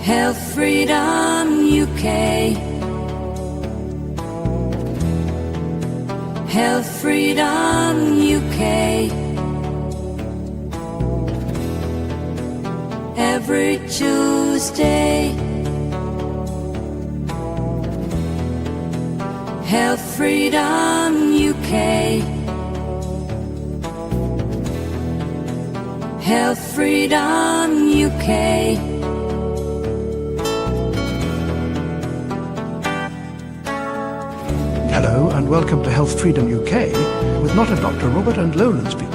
Health Freedom UK. Health Freedom UK. Every Tuesday. Health Freedom UK. Health Freedom UK. Hello and welcome to Health Freedom UK with Not a Doctor Robert and Lowlands Beat.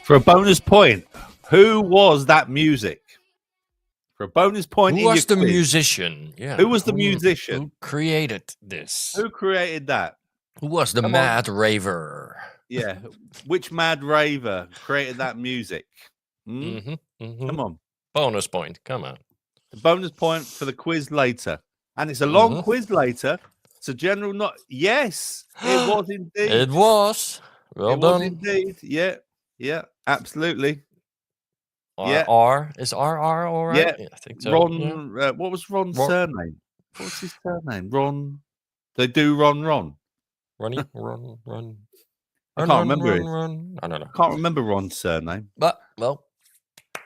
For a bonus point, who was that music? For a bonus point, Who was the musician? Yeah. Who was the musician? Who created this? Who created that? Who was the mad raver? Yeah. Which mad raver created that music? Come on. Bonus point. Come on. A bonus point for the quiz later. And it's a long quiz later. It's a general not. Yes, it was indeed. It was. Well done. Was indeed. Yeah. Yeah, absolutely. R is RR all right? Yeah, I think so. Ron. What was Ron's surname? What's his surname? Ron. They do Ron. Ronnie. Ron. I can't remember it. I don't know. Can't remember Ron's surname. But well,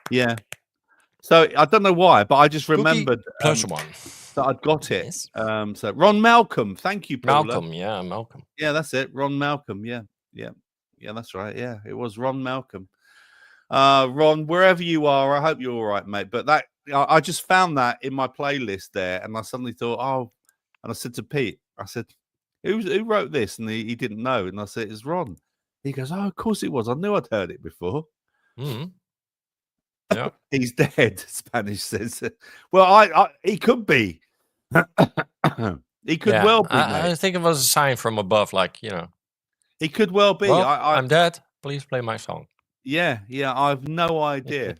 yeah. So I don't know why, but I just remembered +1 that I'd got it. Yes. So Ron Malcolm. Thank you, Paula. Malcolm. Yeah, that's it. Ron Malcolm. Yeah, that's right. Yeah, it was Ron Malcolm. Ron, wherever you are, I hope you're all right, mate. But that I just found that in my playlist there, and I suddenly thought, and I said to Pete, I said, who wrote this? And he didn't know, and I said, it's Ron. He goes, oh, of course it was. I knew I'd heard it before. Yeah, he's dead. Spanish says, well, he could be. He could well be. I think it was a sign from above, like he could well be. Well, I'm dead. Please play my song. Yeah, I've no idea.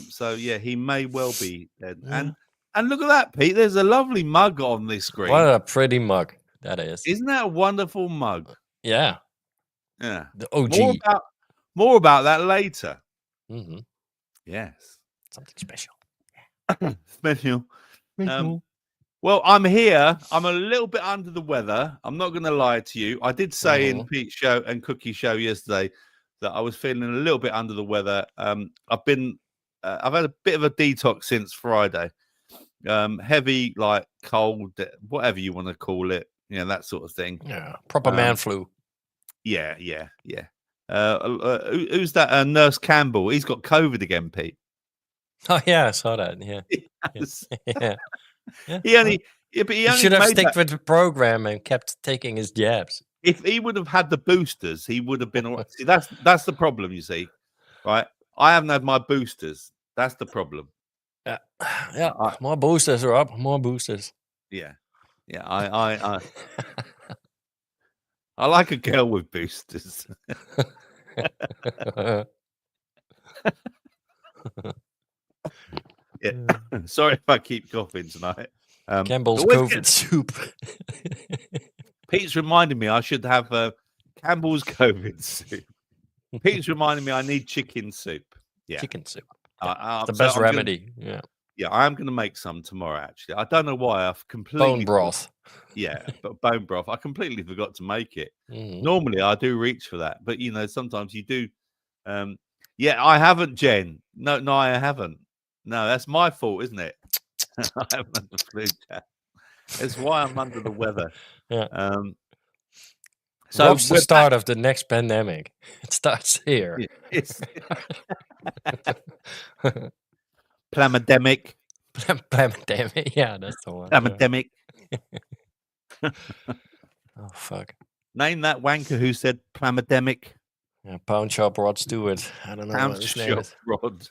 So yeah, he may well be dead. Yeah. And look at that, Pete. There's a lovely mug on this screen. What a pretty mug that is. Isn't that a wonderful mug? Yeah. Yeah. The OG. More about that later. Yes. Something special. Special. Well, I'm here. I'm a little bit under the weather. I'm not going to lie to you. I did say in Pete's show and Cookie show yesterday that I was feeling a little bit under the weather. I've had a bit of a detox since Friday. Heavy, like cold, whatever you want to call it. That sort of thing. Yeah, proper man flu. Yeah. Who's that? Nurse Campbell. He's got COVID again, Pete. Oh yeah, I saw that. Yeah. He should have stuck with the program and kept taking his jabs. If he would have had the boosters, he would have been all right. See, that's the problem, you see, right? I haven't had my boosters. That's the problem. Yeah. More boosters are up. More boosters. Yeah. I like a girl with boosters. Yeah. Sorry if I keep coughing tonight. Campbell's COVID soup. Pete's reminding me I should have Campbell's COVID soup. Pete's reminding me I need chicken soup. Yeah, chicken soup. The best remedy. Yeah, I am going to make some tomorrow. Actually, I don't know why I've completely bone broth. Yeah, but bone broth. I completely forgot to make it. Normally, I do reach for that, but sometimes you do. Yeah, I haven't, Jen. No, I haven't. No, that's my fault, isn't it? I haven't had the flu chat. That's why I'm under the weather. Yeah. So Rob's the we're start back. of the next pandemic. It starts here. It's Plamidemic. Pandemic. Yeah, that's the one. Plamidemic. Oh fuck. Name that wanker who said Plamidemic. Yeah, Pound Shop Rod Stewart. I don't know Pound what his name Shop is. Rod.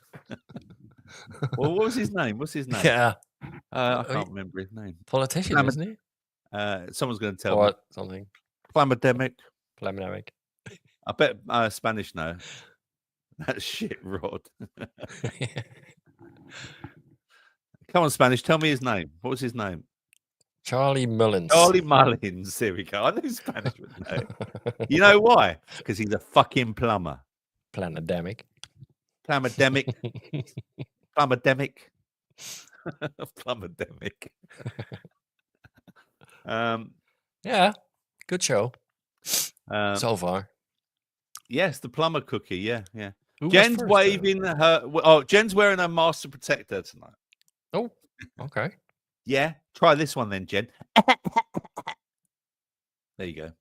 Well, what was his name? What's his name? Yeah. I can't remember his name. Politician, isn't he? Someone's going to tell Or me. something. Plamidemic. Pandemic. I bet Spanish know. That shit, Rod. Come on, Spanish. Tell me his name. What was his name? Charlie Mullins. Charlie Mullins. There we go. I knew Spanish would know. You know why? Because he's a fucking plumber. Pandemic. Plamidemic. Plamidemic. Plamidemic. Yeah. Good show. So far. Yes, the plumber cookie. Yeah. Who was Jen's first, waving her. Oh, Jen's wearing her master protector tonight. Oh, okay. Yeah. Try this one then, Jen. There you go.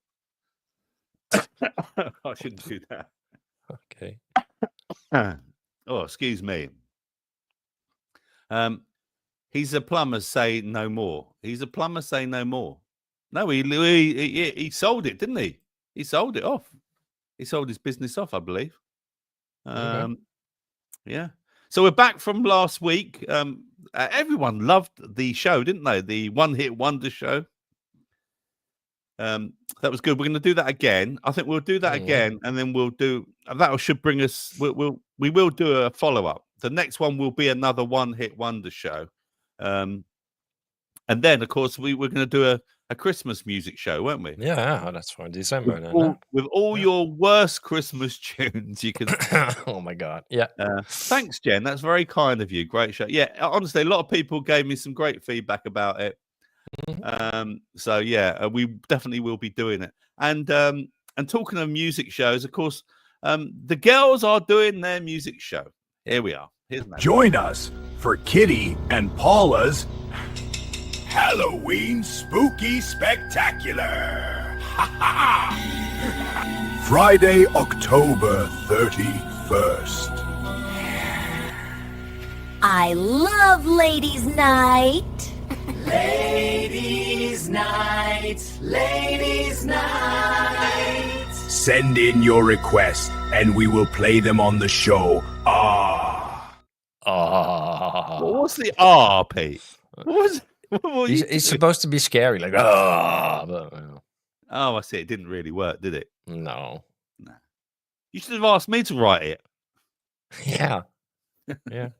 I shouldn't do that. Okay. Oh, excuse me. He's a plumber. Say no more. He's a plumber. Say no more. No, he sold it, didn't he? He sold it off. He sold his business off, I believe. Okay. Yeah. So we're back from last week. Everyone loved the show, didn't they? The one-hit wonder show. That was good. We're going to do that again. I think we'll do that again, and then we'll do that. Should bring us. We will do a follow-up. The next one will be another one-hit wonder show, and then of course we're going to do a Christmas music show, won't we? Yeah, that's for December. With all your worst Christmas tunes, you can. Oh my god! Yeah. Thanks, Jen. That's very kind of you. Great show. Yeah, honestly, a lot of people gave me some great feedback about it. So yeah, we definitely will be doing it. And talking of music shows, of course, the girls are doing their music show. Here we are. Here's that. Join us for Kitty and Paula's Halloween Spooky Spectacular. Friday, October 31st. I love Ladies' Night. Ladies' Night, Ladies' Night. Send in your request and we will play them on the show. What's the R, Pete? What was it? He's supposed to be scary, like but, Oh, I see. It didn't really work, did it? no. You should have asked me to write it. Yeah. Yeah.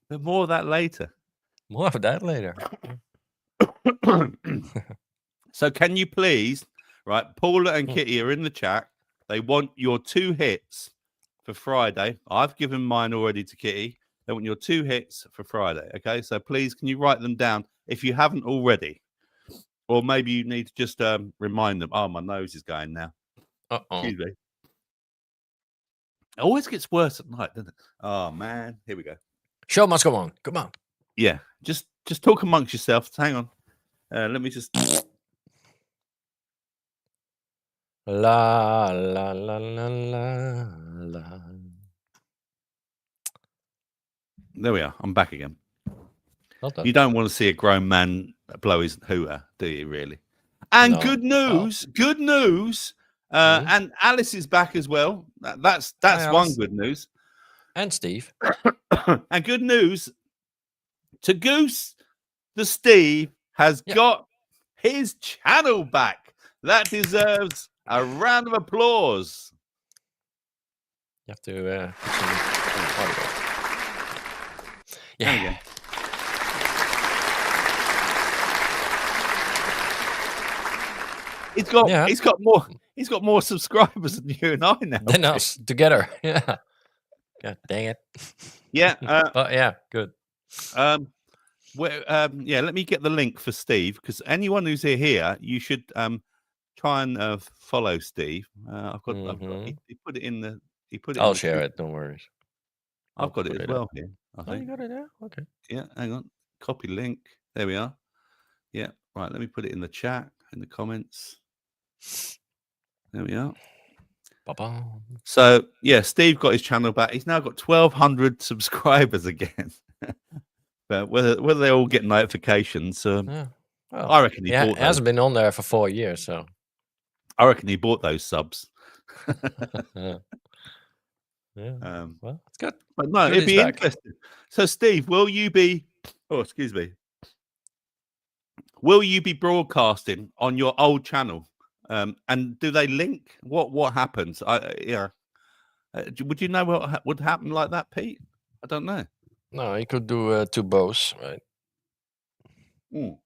But more of that later. More of that later. So can you please, right, Paula and Kitty are in the chat. They want your 2 hits for Friday. I've given mine already to Kitty. They want your 2 hits for Friday. Okay, so please, can you write them down if you haven't already? Or maybe you need to just remind them. Oh, my nose is going now. Excuse me. It always gets worse at night, doesn't it? Oh, man. Here we go. Show must go on. Come on. Yeah, just talk amongst yourselves. Hang on. Let me just... La, la, la, la, la, la. There we are. I'm back again. Well done. You don't want to see a grown man blow his hooter, do you, really? And No. good news. And Alice is back as well. That's Hi, one Alice. good news. And Steve. And good news to Goose, the Steve has got his channel back. That deserves a round of applause. You have to There you go. yeah. He's got more subscribers than you and I now. Then us together. Yeah. God dang it. Yeah. But yeah, good. Let me get the link for Steve, because anyone who's here, you should try and follow Steve. I've got he put it in the. He put it. I'll share it. Don't worry. I've got it as well here. I Oh, think. you got it there? Okay. Yeah, hang on. Copy link. There we are. Yeah, right. Let me put it in the chat, in the comments. There we are. Ba-bam. So, yeah, Steve got his channel back. He's now got 1,200 subscribers again. But whether they all get notifications, Yeah. Well, I reckon he yeah, bought it those. hasn't been on there for 4 years, so. I reckon he bought those subs. Yeah. Well, it's good. But no, Good it'd he's be back. interesting. So, Steve, will you be? Oh, excuse me. Will you be broadcasting on your old channel? And do they link? What happens? Would you know what would happen like that, Pete? I don't know. No, you could do 2 bows, right? Mm.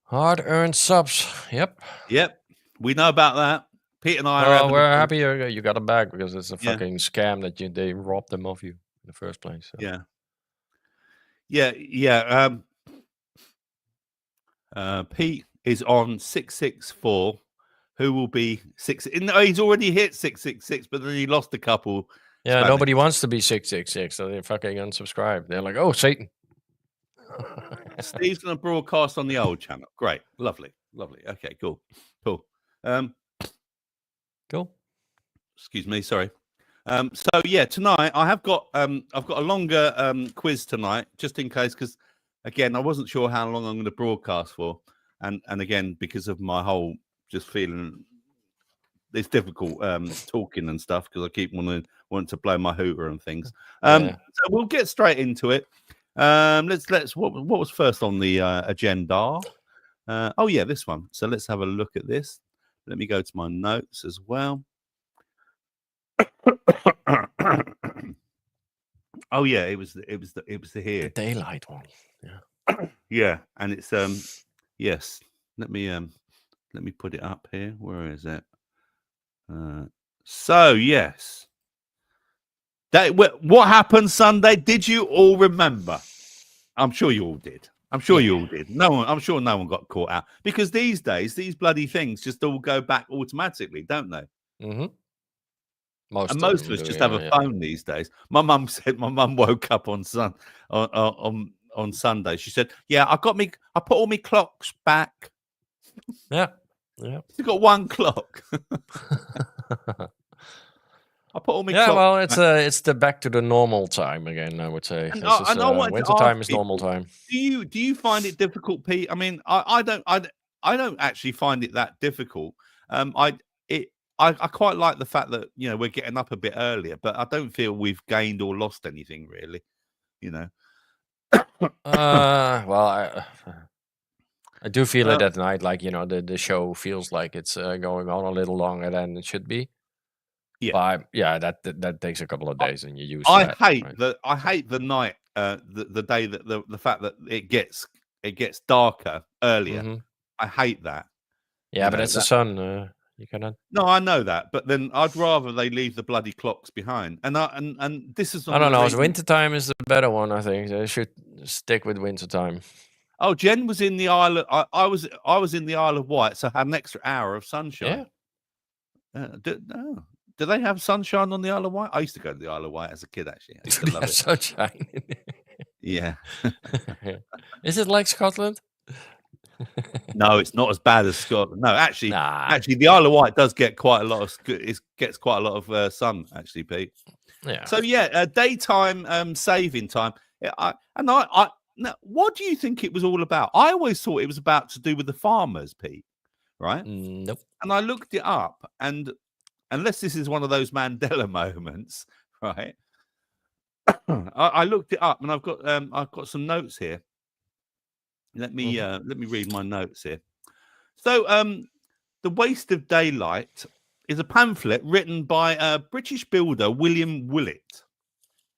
Hard-earned subs. Yep. Yep, we know about that. Pete and I are Well, having. we're happy you got them back because it's a Yeah. fucking scam that they robbed them of you in the first place. So. Yeah. Pete is on 664. Who will be six? No, he's already hit 666, but then he lost a couple. Yeah, Hispanics. nobody wants to be 666, so they fucking unsubscribe. They're like, oh, Satan. Steve's going to broadcast on the old channel. Great, lovely. Okay, cool. Cool. Excuse me, sorry. So yeah, tonight I've got a longer quiz tonight, just in case, because again, I wasn't sure how long I'm going to broadcast for, and again because of my whole just feeling it's difficult talking and stuff because I keep wanting to blow my hooter and things. So we'll get straight into it. Let's what was first on the agenda? Oh yeah, this one. So let's have a look at this. Let me go to my notes as well. Oh yeah, it was the here. The daylight one. Yeah. Yeah, and it's yes. Let me put it up here. Where is it? So yes. What happened Sunday? Did you all remember? I'm sure you all did. I'm sure you all did. I'm sure no one got caught out because these days these bloody things just all go back automatically, don't they? Mm-hmm. Most of us just have a phone these days. My mum said my mum woke up on Sunday. She said, "Yeah, I put all my clocks back." Yeah. She's got one clock. I put all my clocks well, back. it's the back to the normal time again. I would say. Winter time is normal time. Do you find it difficult, Pete? I mean, I don't actually find it that difficult. I quite like the fact that we're getting up a bit earlier, but I don't feel we've gained or lost anything really. Well, I do feel it at night. Like the show feels like it's going on a little longer than it should be. Yeah, but that takes a couple of days, and you use. I hate the night, the day that the fact that it gets darker earlier. Mm-hmm. I hate that. Yeah, but it's the sun. You cannot. No, I know that, but then I'd rather they leave the bloody clocks behind. And this is. I don't know. Wintertime is the better one. I think they should stick with wintertime. Oh, Jen was in the Isle of. I was in the Isle of Wight, so I had an extra hour of sunshine. Yeah. Do they have sunshine on the Isle of Wight? I used to go to the Isle of Wight as a kid. Actually, I used to love it. Sunshine. Yeah. Is it like Scotland? No, it's not as bad as Scotland. No, actually, the Isle of Wight does get quite a lot of. It gets quite a lot of sun, actually, Pete. Yeah. So yeah, daytime saving time. Now, what do you think it was all about? I always thought it was about to do with the farmers, Pete. Right? Nope. And I looked it up, and unless this is one of those Mandela moments, right? I looked it up, and I've got some notes here. Let me read my notes here. So, The Waste of Daylight is a pamphlet written by British builder William Willett.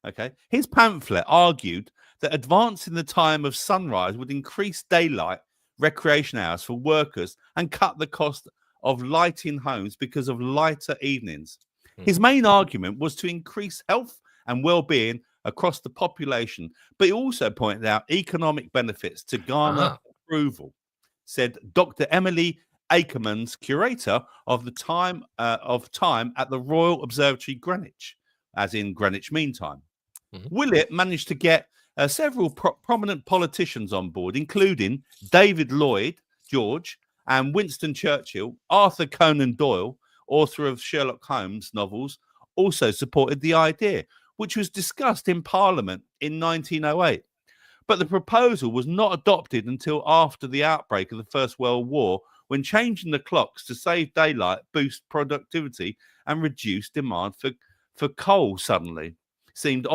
Okay, his pamphlet argued that advancing the time of sunrise would increase daylight recreation hours for workers and cut the cost of lighting homes because of lighter evenings. His main argument was to increase health and well-being across the population, but he also pointed out economic benefits to garner approval, said Dr. Emily Akermans, curator of the time at the Royal Observatory Greenwich, as in Greenwich Mean Time. Willett managed to get several prominent politicians on board, including David Lloyd George and Winston Churchill. Arthur Conan Doyle, author of Sherlock Holmes novels, also supported the idea, which was discussed in Parliament in 1908. But the proposal was not adopted until after the outbreak of the First World War, when changing the clocks to save daylight boost productivity and reduce demand for coal suddenly seemed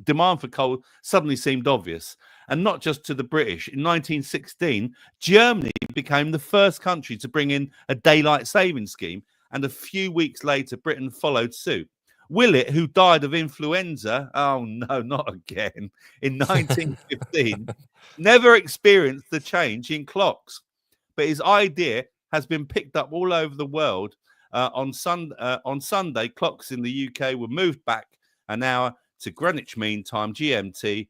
demand for coal suddenly seemed obvious, and not just to the British. In 1916, Germany became the first country to bring in a daylight saving scheme, and a few weeks later, Britain followed suit. Willett, who died of influenza, oh no, not again, in 1915, never experienced the change in clocks, but his idea has been picked up all over the world. On Sunday, clocks in the UK were moved back an hour to Greenwich Mean Time, GMT.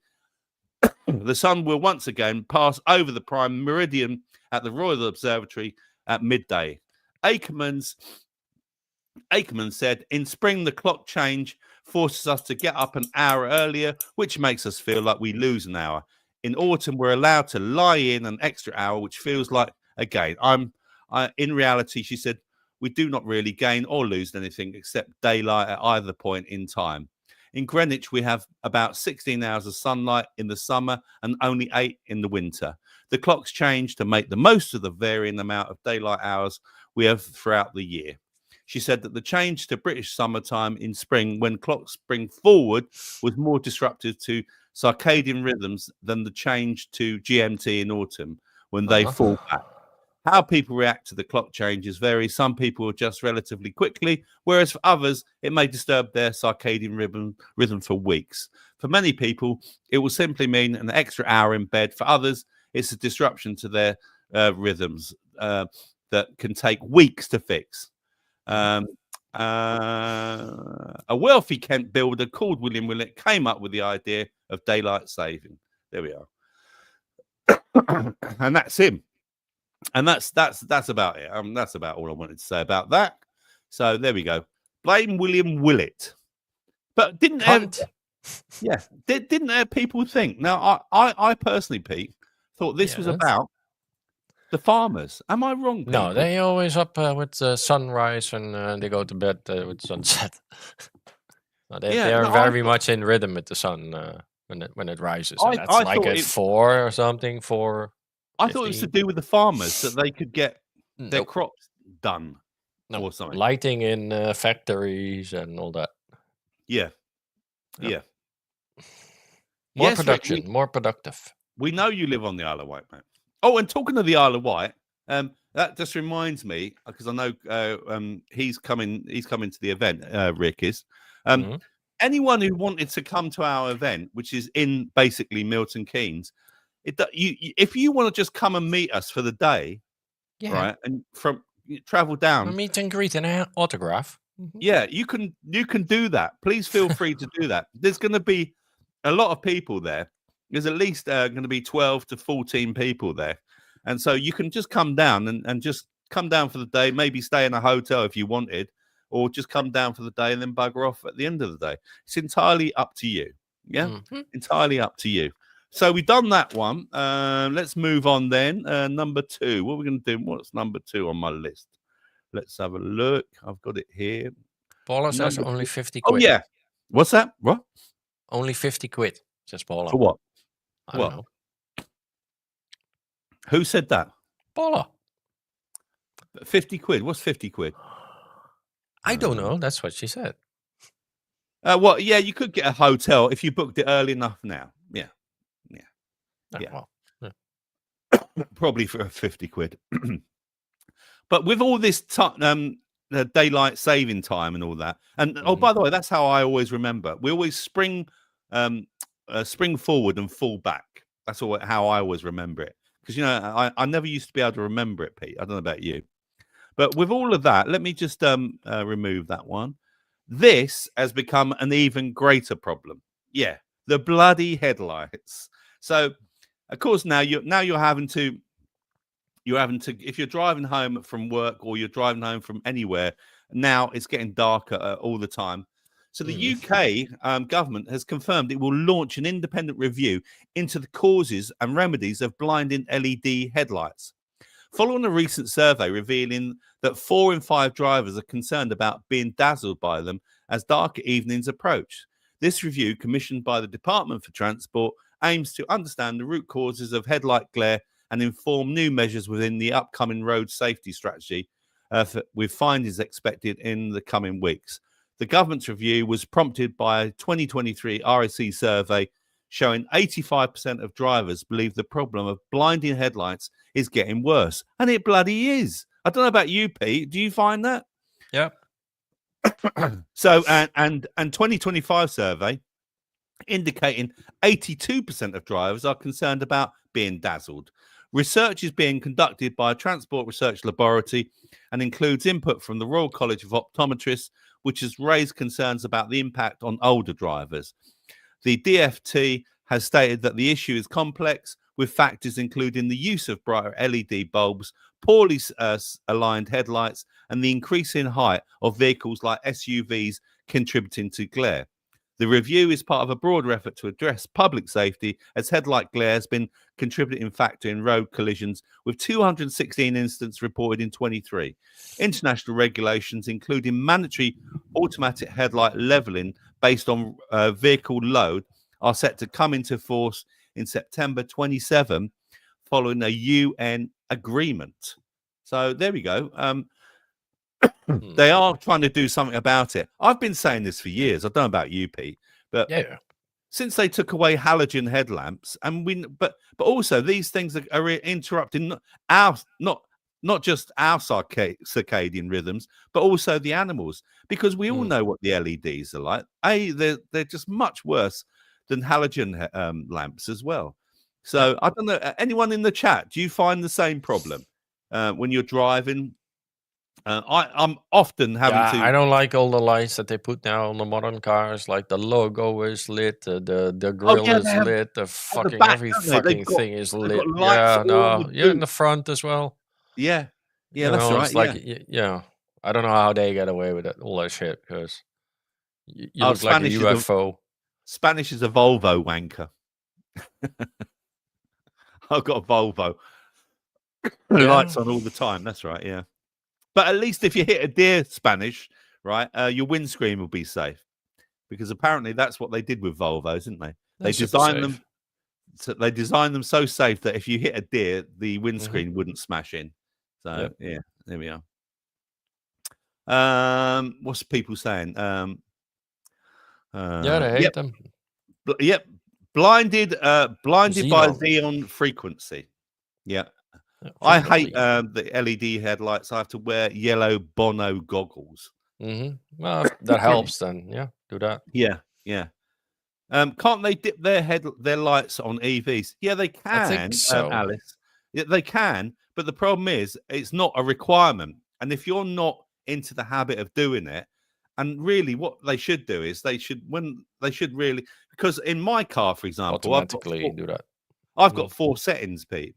The sun will once again pass over the prime meridian at the Royal Observatory at midday. Akerman said, in spring, the clock change forces us to get up an hour earlier, which makes us feel like we lose an hour. In autumn, we're allowed to lie in an extra hour, which feels like a gain. In reality, she said, we do not really gain or lose anything except daylight at either point in time. In Greenwich, we have about 16 hours of sunlight in the summer and only 8 in the winter. The clocks change to make the most of the varying amount of daylight hours we have throughout the year. She said that the change to British summertime in spring, when clocks spring forward, was more disruptive to circadian rhythms than the change to GMT in autumn, when they fall back. How people react to the clock changes vary. Some people adjust relatively quickly, whereas for others, it may disturb their circadian rhythm for weeks. For many people, it will simply mean an extra hour in bed. For others, it's a disruption to their rhythms that can take weeks to fix. A wealthy Kent builder called William Willett came up with the idea of daylight saving. There we are. And that's him. And that's about it. That's about all I wanted to say about that. So there we go. Blame William Willett. But didn't people think? Now, I personally, Pete, thought this was about the farmers. Am I wrong, people? No, they always up with sunrise and they go to bed with sunset. No, they are very much in rhythm with the sun when it rises. And that's like at 4 or something. 4. I thought it was to do with the farmers, that they could get their crops done or something. Lighting in factories and all that. Yeah. More production, more productive. We know you live on the Isle of Wight, mate. Oh, and talking of the Isle of Wight, that just reminds me, because I know he's coming to the event, Rick is. Anyone who wanted to come to our event, which is in basically Milton Keynes, if you want to just come and meet us for the day, right, and travel down, a meet and greet and an autograph. Yeah, you can do that. Please feel free to do that. There's going to be a lot of people there. There's at least going to be 12 to 14 people there, and so you can just come down and just come down for the day. Maybe stay in a hotel if you wanted, or just come down for the day and then bugger off at the end of the day. It's entirely up to you. Yeah, entirely up to you. So we've done that one. Let's move on then. Number 2. What are we going to do? What's number 2 on my list? Let's have a look. I've got it here. Paula says only 50 quid. Oh, yeah. What's that? What? Only 50 quid, says Paula. For what? I don't know. Who said that? Paula. 50 quid? What's 50 quid? I don't know. That's what she said. Well, yeah, you could get a hotel if you booked it early enough now. Yeah. Well, probably for 50 quid. But with all this daylight saving time and all that, and oh, by the way, that's how I always remember. We always spring forward and fall back. That's how I always remember it. Because I never used to be able to remember it, Pete. I don't know about you, but with all of that, let me just remove that one. This has become an even greater problem. Yeah, the bloody headlights. So, of course, now you're having to, if you're driving home from work or you're driving home from anywhere, now it's getting darker all the time. So the UK government has confirmed it will launch an independent review into the causes and remedies of blinding LED headlights. Following a recent survey revealing that 4 in 5 drivers are concerned about being dazzled by them as darker evenings approach. This review, commissioned by the Department for Transport, aims to understand the root causes of headlight glare and inform new measures within the upcoming road safety strategy, with findings expected in the coming weeks. The government's review was prompted by a 2023 RSC survey showing 85% of drivers believe the problem of blinding headlights is getting worse. And it bloody is. I don't know about you, Pete. Do you find that? Yeah. So, and 2025 survey indicating 82% of drivers are concerned about being dazzled. Research is being conducted by a transport research laboratory and includes input from the Royal College of Optometrists, which has raised concerns about the impact on older drivers. The DFT has stated that the issue is complex, with factors including the use of brighter LED bulbs, poorly aligned headlights, and the increasing height of vehicles like SUVs contributing to glare. The review is part of a broader effort to address public safety, as headlight glare has been a contributing factor in road collisions, with 216 incidents reported in 23. International regulations, including mandatory automatic headlight leveling based on vehicle load, are set to come into force in September 27, following a UN agreement. So there we go. They are trying to do something about it. I've been saying this for years. I don't know about you, Pete, but since they took away halogen headlamps, and but also these things are interrupting our not just our circadian rhythms, but also the animals, because we all know what the LEDs are like. They're just much worse than halogen lamps as well. So I don't know. Anyone in the chat, do you find the same problem when you're driving? I'm often having to. I don't like all the lights that they put now on the modern cars. Like the logo is lit, the grill is lit, the fucking back, every fucking thing is lit. Yeah, no, you're in the front as well. Yeah, that's right. It's like, I don't know how they get away with it, all that shit, because you look like a UFO. Spanish is a Volvo wanker. I've got a Volvo. Lights on all the time. That's right. Yeah. But at least if you hit a deer, Spanish, right, your windscreen will be safe, because apparently that's what they did with Volvos, didn't they? They designed them. So they designed them so safe that if you hit a deer, the windscreen wouldn't smash in. So yeah, there we are. What's people saying? They hate them. Blinded by xenon frequency. Yeah. I hate the LED headlights. I have to wear yellow Bono goggles. Well, if that helps, then do that. Yeah. Can't they dip their lights on EVs? Yeah, they can. I think so. Alice. Yeah, they can, but the problem is it's not a requirement. And if you're not into the habit of doing it, and really what they should do is really, because in my car, for example, automatically do that. I've got 4 settings, Pete.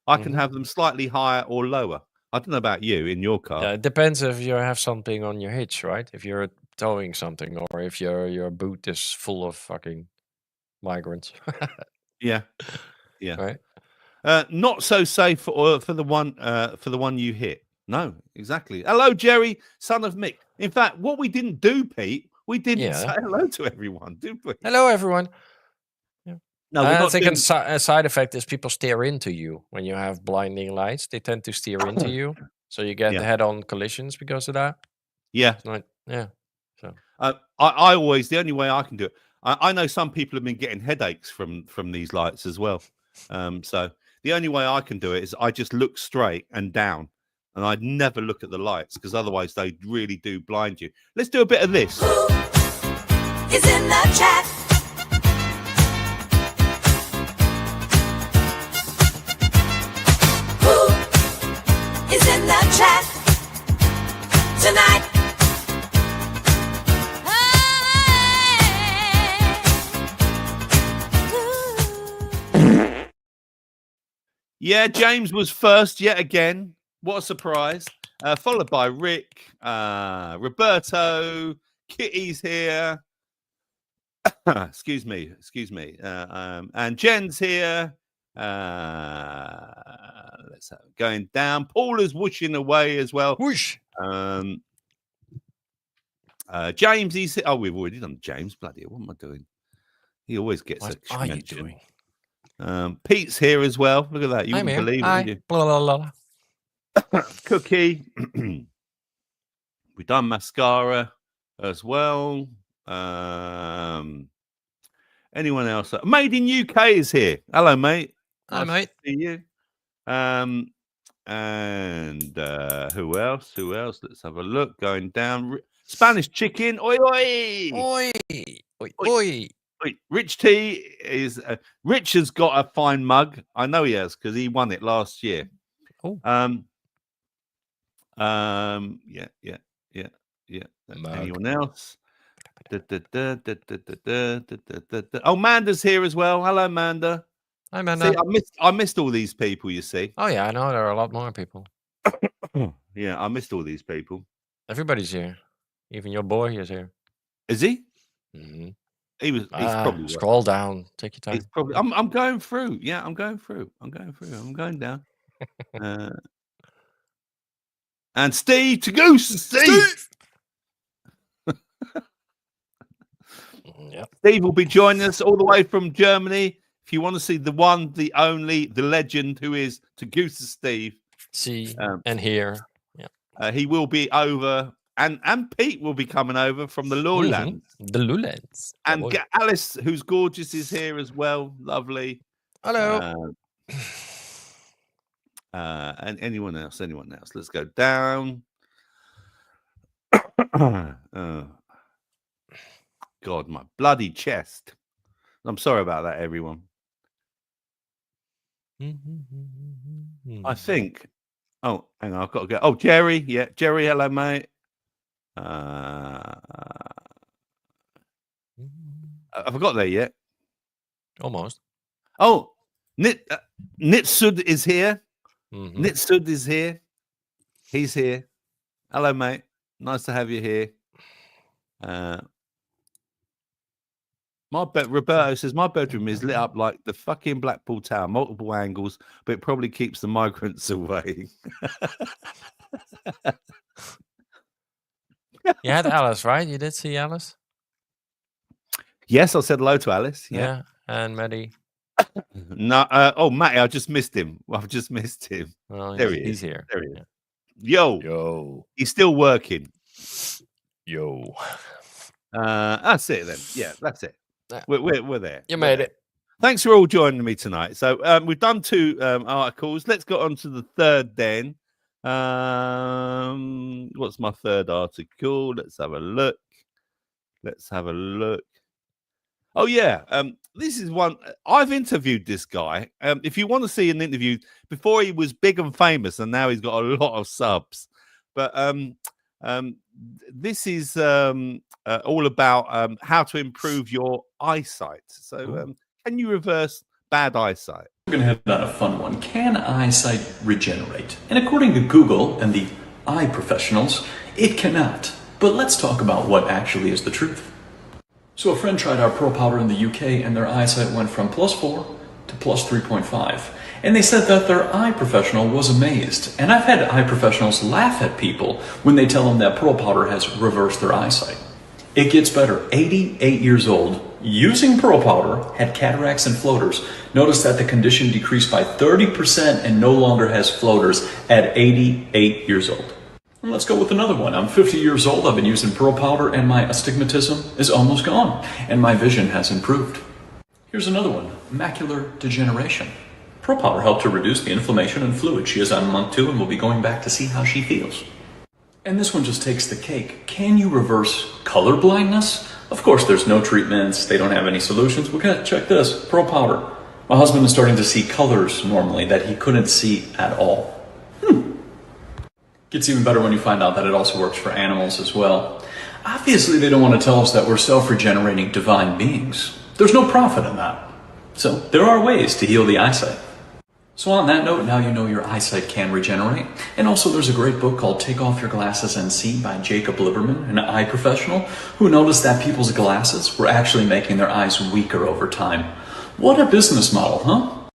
I can have them slightly higher or lower. I don't know about you in your car. Yeah, it depends if you have something on your hitch, right? If you're towing something, or if your boot is full of fucking migrants. Yeah. Right. Not so safe for the one you hit. No, exactly. Hello, Jerry, son of Mick. In fact, what we didn't do, Pete, we didn't say hello to everyone, did we? Hello, everyone. No, I think a side effect is people steer into you when you have blinding lights. They tend to steer into you, so you get head-on collisions because of that. Yeah, So I always, the only way I can do it. I know some people have been getting headaches from these lights as well. So the only way I can do it is I just look straight and down, and I'd never look at the lights, because otherwise they really do blind you. Let's do a bit of this. Who is in the chat? In the chat tonight. Yeah, James was first yet again. What a surprise. Followed by Rick, Roberto, Kitty's here. excuse me. And Jen's here. Let's have going down. Paula's whooshing away as well. Whoosh. James, we've already done James. Bloody hell, what am I doing? He always gets What a are you mention. doing? Pete's here as well. Look at that. You wouldn't believe it, would you? Blah, blah, blah. Cookie. We've done mascara as well. Anyone else? Made in UK is here. Hello, mate. Hi, mate. See you. And who else? Let's have a look. Going down. Spanish chicken. Oi, oi. Oi. Oi. Oi. Rich T is Rich has got a fine mug. I know he has because he won it last year. Oh. Yeah. Anyone else? Oh, Manda's here as well. Hello, Manda. Hi, Manda. See, I missed all these people, you see. Oh, yeah, I know. There are a lot more people. Yeah, I missed all these people. Everybody's here. Even your boy is here. Is he? Mm-hmm. He's probably scroll down. Take your time. He's probably. I'm going through. Yeah, I'm going through. I'm going down. And Steve to Goose. Steve. Yep. Steve will be joining us all the way from Germany. If you want to see the one, the only, the legend who is to Goose Steve. See and hear. Yeah. He will be over, and Pete will be coming over from the Lowlands. The Lowlands. And Alice, who's gorgeous, is here as well. Lovely. Hello. And anyone else? Let's go down. God, my bloody chest. I'm sorry about that, everyone. I think. Oh, hang on, I've got to go. Oh, Jerry. Yeah, Jerry, hello, mate. Have I got there yet? Almost. Oh, Nitsud is here. Mm-hmm. Nitsud is here. He's here. Hello, mate. Nice to have you here. Roberto says my bedroom is lit up like the fucking Blackpool Tower, multiple angles, but it probably keeps the migrants away. You had Alice, right? You did see Alice? Yes, I said hello to Alice. Yeah. And Maddie. No, Matty, I just missed him. I've just missed him. Well, there he is. He's here. There he is. Yeah. Yo. He's still working. Yo. That's it then. Yeah, that's it. We're there. You made it. Thanks for all joining me tonight. So we've done 2 articles. Let's go on to the third then. What's my third article? Let's have a look. Oh yeah, this is one. I've interviewed this guy. If you want to see an interview, before he was big and famous, and now he's got a lot of subs. But this is all about how to improve your eyesight. So can you reverse bad eyesight? We're going to have a fun one. Can eyesight regenerate? And according to Google and the eye professionals, it cannot. But let's talk about what actually is the truth. So a friend tried our Pro Powder in the UK and their eyesight went from +4 to +3.5. And they said that their eye professional was amazed. And I've had eye professionals laugh at people when they tell them that Pro Powder has reversed their eyesight. It gets better. 88 years old, using Pro Powder, had cataracts and floaters. Notice that the condition decreased by 30% and no longer has floaters at 88 years old. And let's go with another one. I'm 50 years old. I've been using Pro Powder and my astigmatism is almost gone. And my vision has improved. Here's another one. Macular degeneration. Pro Powder helped to reduce the inflammation and fluid. She is on month 2 and will be going back to see how she feels. And this one just takes the cake. Can you reverse color blindness? Of course, there's no treatments. They don't have any solutions. We're gonna check this. Pro Powder. My husband is starting to see colors normally that he couldn't see at all. Gets even better when you find out that it also works for animals as well. Obviously, they don't want to tell us that we're self-regenerating divine beings. There's no profit in that. So there are ways to heal the eyesight. So on that note, now you know your eyesight can regenerate. And also there's a great book called Take Off Your Glasses and See by Jacob Liberman, an eye professional who noticed that people's glasses were actually making their eyes weaker over time. What a business model, huh?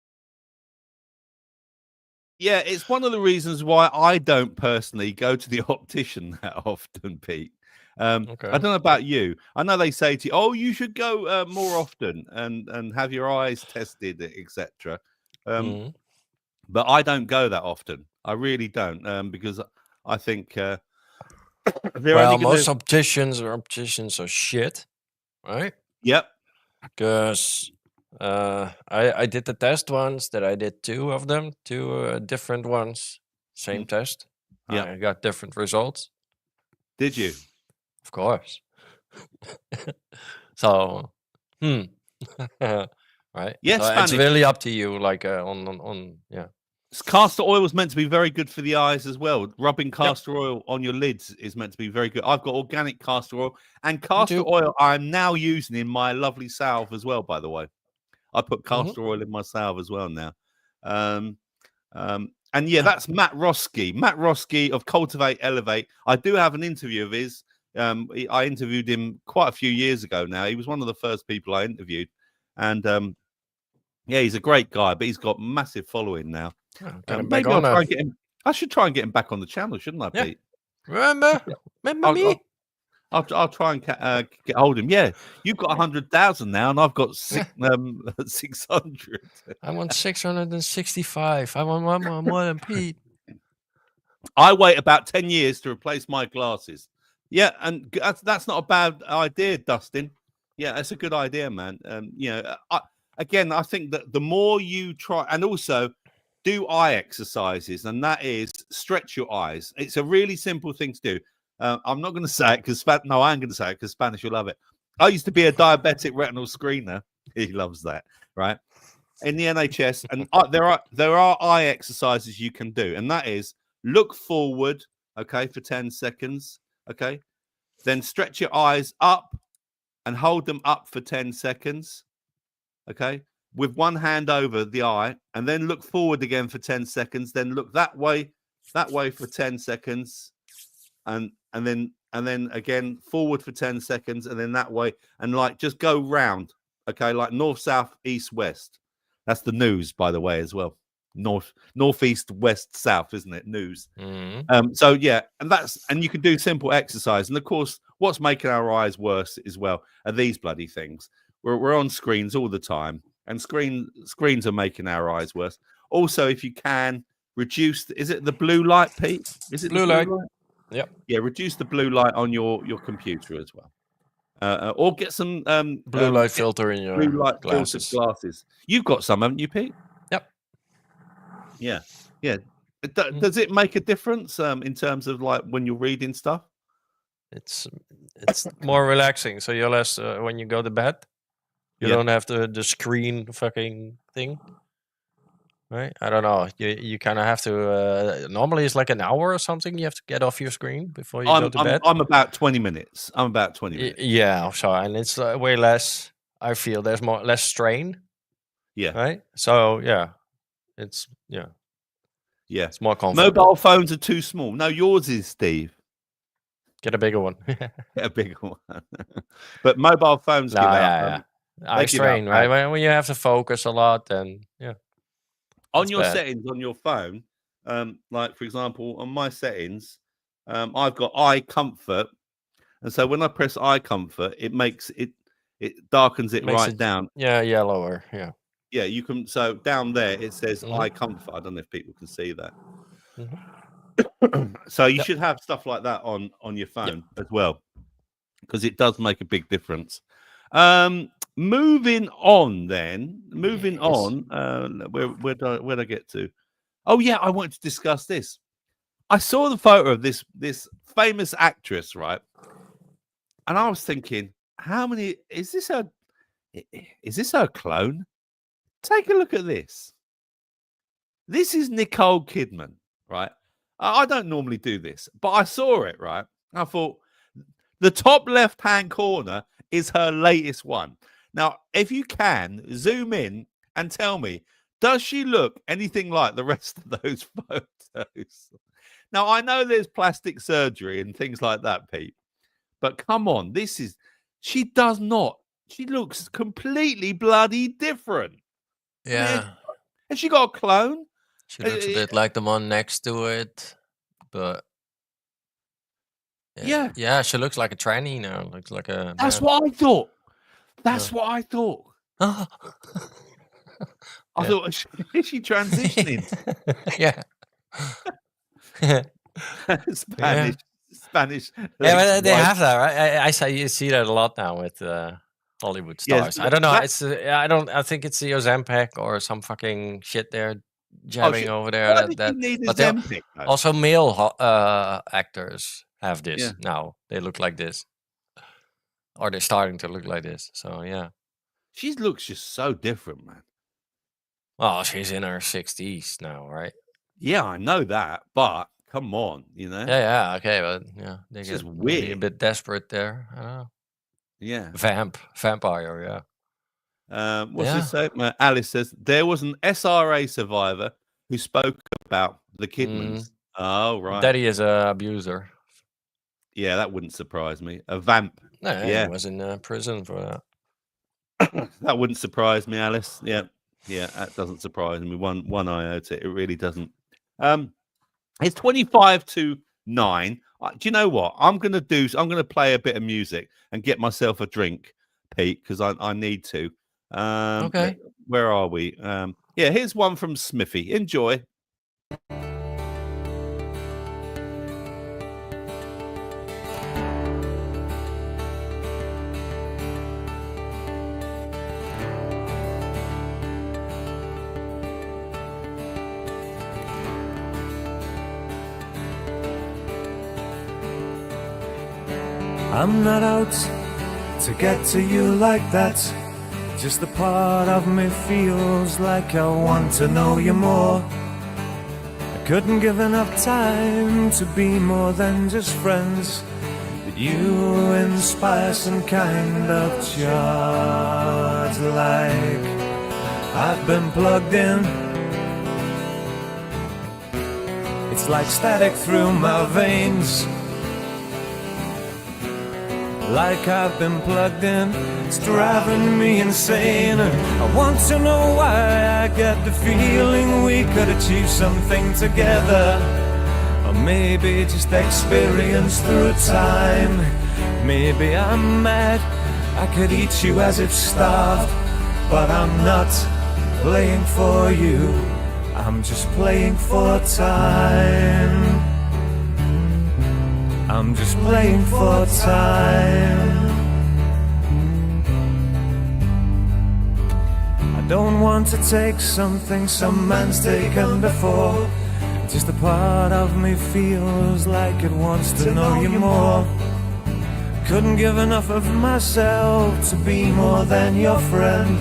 Yeah, it's one of the reasons why I don't personally go to the optician that often, Pete. Okay. I don't know about you. I know they say to you, "Oh, you should go more often and have your eyes tested, etc." But I don't go that often. I really don't, because I think well, most opticians are shit, right? Yep. Because I did the test once. That I did two of them, two different ones, same test. Yeah, I got different results. Did you? Of course. So, right? Yeah, so it's really up to you. Like yeah. Castor oil was meant to be very good for the eyes as well. Rubbing castor oil on your lids is meant to be very good. I've got organic castor oil, and castor oil I'm now using in my lovely salve as well, by the way. I put castor oil in my salve as well now. And yeah, that's Matt Roski. Matt Roski of Cultivate Elevate. I do have an interview of his. I interviewed him quite a few years ago now. He was one of the first people I interviewed. And yeah, he's a great guy, but he's got massive following now. Maybe I'll try and get him. I should try and get him back on the channel, shouldn't I, Pete? Remember me? I'll try and get hold of him. Yeah, you've got 100,000 now, and I've got 600. I want 665. I want more than Pete. I wait about 10 years to replace my glasses. Yeah, and that's not a bad idea, Dustin. Yeah, that's a good idea, man. You know, I think that the more you try, and also do eye exercises, and that is stretch your eyes. It's a really simple thing to do. I'm not going to say it because I am going to say it because Spanish will love it. I used to be a diabetic retinal screener. He loves that, right? In the NHS, and there are eye exercises you can do, and that is look forward, okay, for 10 seconds, okay, then stretch your eyes up and hold them up for 10 seconds, okay, with one hand over the eye, and then look forward again for 10 seconds, then look that way for 10 seconds, and then again forward for 10 seconds, and then that way, and like just go round, okay, like north, south, east, west. That's the news, by the way, as well. North, east, west, south, isn't it? News. So yeah, and you can do simple exercise, and of course, what's making our eyes worse as well are these bloody things. We're on screens all the time, and screens are making our eyes worse. Also, if you can reduce, is it the blue light, Pete? Is it blue light? Yep. Yeah, reduce the blue light on your computer as well. Or get some blue light filter in your blue light glasses. You've got some, haven't you, Pete? Yep. Yeah. Does it make a difference in terms of like when you're reading stuff? It's more relaxing. So you're less when you go to bed. You don't have the screen fucking thing. Right? I don't know. You kind of have to. Normally, it's like an hour or something. You have to get off your screen before you go to bed. I'm about 20 minutes. Yeah, so and it's way less. I feel there's less strain. Yeah. Right. So yeah, it's it's more comfortable. Mobile phones are too small. No, yours is, Steve. Get a bigger one. Get a bigger one. But mobile phones give out. Eye strain, right? When you have to focus a lot, then yeah. On your settings on your phone, like for example, on my settings, I've got eye comfort, and so when I press eye comfort, it makes it darkens it right down. Yeah, yellower. Yeah, you can. So down there it says eye comfort. I don't know if people can see that. So you should have stuff like that on your phone as well, because it does make a big difference. Moving on. Where did I get to? Oh yeah, I wanted to discuss this. I saw the photo of this famous actress, right? And I was thinking, how many is this her clone? Take a look at this. This is Nicole Kidman, right? I don't normally do this, but I saw it, right? I thought the top left-hand corner is her latest one. Now, if you can, zoom in and tell me, Does she look anything like the rest of those photos? Now, I know there's plastic surgery and things like that, Pete, but come on, she does not. She looks completely bloody different. Yeah. Has she got a clone? She looks a bit like the one next to it, but yeah, she looks like a tranny now. Looks like a. That's what I thought. That's what I thought. Oh. I thought, is she transitioning? Yeah. Spanish. Yeah, but they have that, right? You see that a lot now with Hollywood stars. Yes, I don't know. I think it's the Ozempic or some fucking shit they're jabbing over there. Why did you need Ozempic? Also, male actors have this now. They look like this, or they're starting to look like this. So yeah, she looks just so different, man. Well, she's in her 60s now, right? Yeah, I know that, but come on, Yeah, okay, but yeah, they get weird. A bit desperate there. I don't know. Yeah, vampire. Yeah. What's this say? Alice says there was an SRA survivor who spoke about the Kidmans. Oh, right. Daddy is a abuser. Yeah, that wouldn't surprise me. A vamp. No, he was in prison for that. That wouldn't surprise me, Alice. Yeah, that doesn't surprise me one iota. It really doesn't. It's 25-9. Do you know what? I'm gonna play a bit of music and get myself a drink, Pete, because I need to. Okay. Where are we? Here's one from Smithy. Enjoy. I'm not out to get to you like that. Just a part of me feels like I want to know you more. I couldn't give enough time to be more than just friends, but you inspire some kind of charge, like I've been plugged in. It's like static through my veins, like I've been plugged in. It's driving me insane. I want to know why I get the feeling we could achieve something together, or maybe just experience through time. Maybe I'm mad, I could eat you as if starved, but I'm not playing for you, I'm just playing for time. I'm just playing for time. I don't want to take something some man's taken before. Just a part of me feels like it wants to know you more. Couldn't give enough of myself to be more than your friend,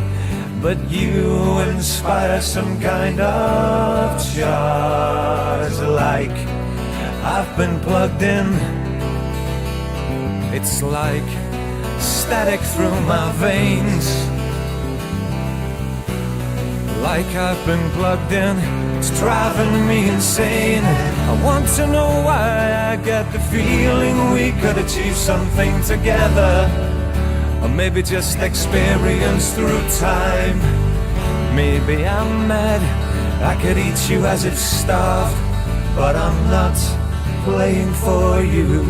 but you inspire some kind of charge, like I've been plugged in. It's like static through my veins, like I've been plugged in. It's driving me insane. I want to know why I get the feeling we could achieve something together, or maybe just experience through time. Maybe I'm mad, I could eat you as if starved, but I'm not playing for you,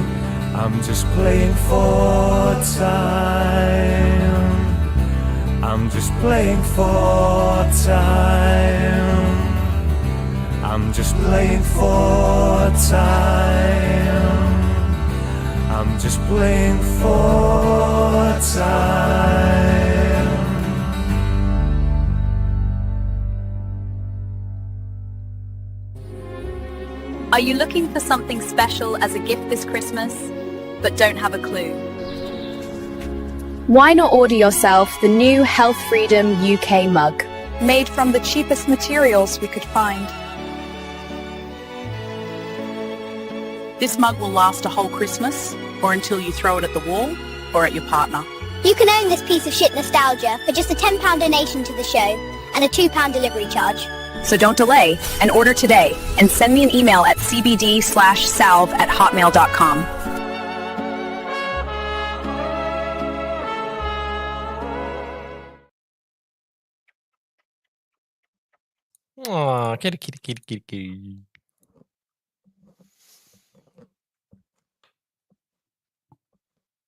I'm just playing for time. I'm just playing for time. I'm just playing for time. I'm just playing for time. Are you looking for something special as a gift this Christmas, but don't have a clue? Why not order yourself the new Health Freedom UK mug? Made from the cheapest materials we could find. This mug will last a whole Christmas, or until you throw it at the wall, or at your partner. You can own this piece of shit nostalgia for just a £10 donation to the show, and a £2 delivery charge. So don't delay and order today and send me an email at cbd/salve@hotmail.com. Oh, kitty.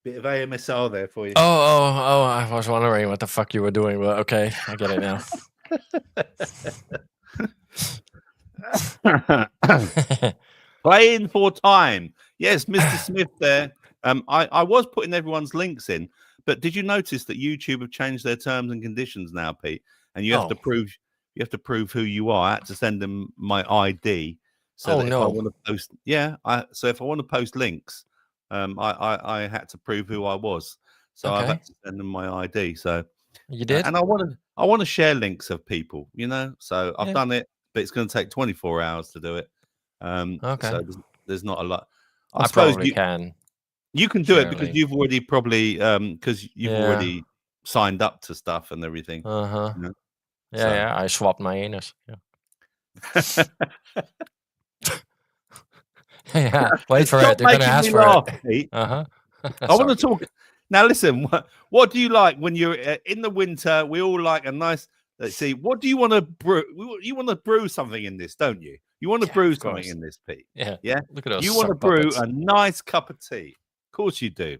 Bit of AMSR there for you. Oh, I was wondering what the fuck you were doing, but okay, I get it now. Playing for time. Yes, Mr. Smith there. I was putting everyone's links in, but did you notice that YouTube have changed their terms and conditions now, Pete? And you have to prove who you are. I had to send them my ID. So that if I want to post, so if I want to post links, I had to prove who I was. So I've had to send them my ID. So you did, and I want to share links of people, So I've done it, but it's going to take 24 hours to do it. So there's not a lot. I suppose probably can. You can do it because you've already probably already signed up to stuff and everything. Yeah, I swapped my anus. Yeah. Yeah, wait for it. They're going to ask for it. Pete. I want to talk. Now, listen, what do you like when you're in the winter? We all like a nice, let's see, what do you want to brew? You want to brew something in this, don't you? You want to brew something in this, Pete. Yeah. Yeah. Look at those. You want to brew a nice cup of tea. Of course you do.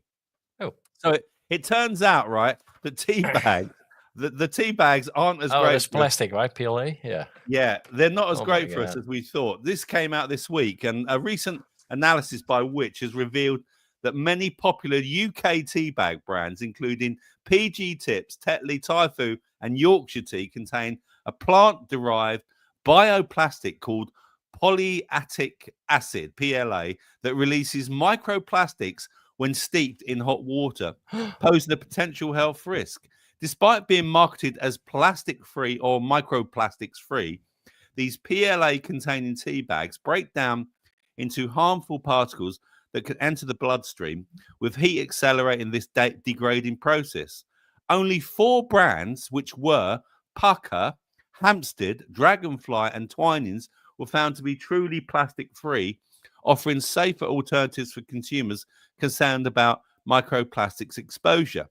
Oh. So it turns out, right, that tea bags, the tea bags aren't as great. It's plastic, right? PLA? Yeah. Yeah, they're not as great for us as we thought. This came out this week, and a recent analysis by Which has revealed that many popular UK tea bag brands, including PG Tips, Tetley, Typhoo, and Yorkshire Tea, contain a plant-derived bioplastic called polyatic acid, PLA, that releases microplastics when steeped in hot water, posing a potential health risk. Despite being marketed as plastic-free or microplastics-free, these PLA-containing tea bags break down into harmful particles that can enter the bloodstream, with heat accelerating this degrading process. Only 4 brands, which were Pucker, Hampstead, Dragonfly, and Twinings, were found to be truly plastic-free, offering safer alternatives for consumers concerned about microplastics exposure.